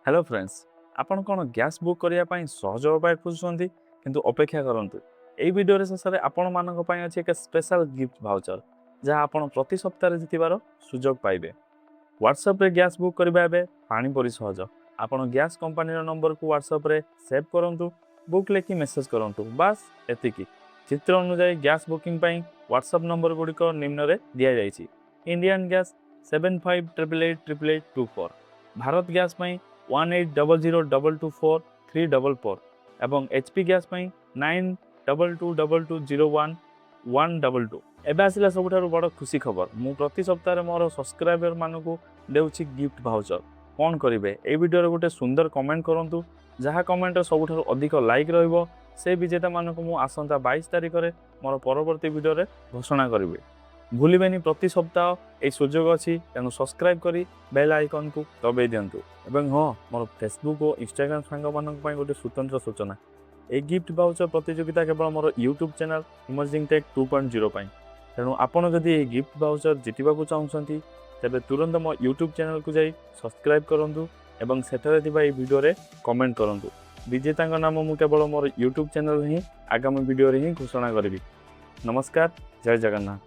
Hello friends आपण कौन gas book करने सहज उपाय खोजुंट किंतु अपेक्षा करंतु एई वीडियो शेष में आपण मानक अच्छी एक स्पेशल गिफ्ट भाउचर जहाँ आपण प्रति सप्ताह जितबार सुजोग पाइबे। व्हाट्सएप रे गैस बुक करबा एबे पानी परि सहज। आपण गैस कंपनी नंबर को व्हाट्सएप रे सेव करंतु, बुक लेखि मेसेज करंतु, बस एतिकी। चित्र अनुसार गैस बुकिंग पई व्हाट्सएप नंबर गुड़िक निम्न रे दिया जायछि। इंडियन गैस 75888824, भारत गैस पई 1800224344 एवं एचपी गैस पई 9222011122। एबे आसिला सबुठारु बड़ खुशी खबर, मु प्रति सप्ताह मोर सब्सक्राइबर मानकु देउछि गिफ्ट भाउचर। कौन करिवे ए वीडियो गोटे सुंदर कमेंट करंतु, जहाँ कमेंट सबुठारु अधिक लाइक रहिबो से विजेता मानकु मु आसंता 22 तारिख रे मोर परवर्ती वीडियो रे घोषणा करिवे। भूलिबेनी प्रति सप्ताह ए सुजोग अछि, तेनु सब्सक्राइब करी बेल आइकन को दबाई दियंतु। एवं हाँ, मोर फेसबुक और इंस्टाग्राम सांग मानक पई गोटे स्वतंत्र सूचना, ए गिफ्ट भाउचर प्रतियोगिता केवल मोर यूट्यूब चैनल इमर्जिंग टेक 2.0 पई। तेणु आपण जदि ए गिफ्ट भाउचर जितिबाकू चाहुछंती तेबे तुरंत मो यूट्यूब चैनल को जाई सब्सक्राइब करंतु एवं सेठारे थिबा ए वीडियो रे कमेंट करंतु। विजेता नाम मु केवल मोर यूट्यूब चैनल ही आगामी वीडियो रे ही घोषणा करिवि। नमस्कार, जय जगन्नाथ।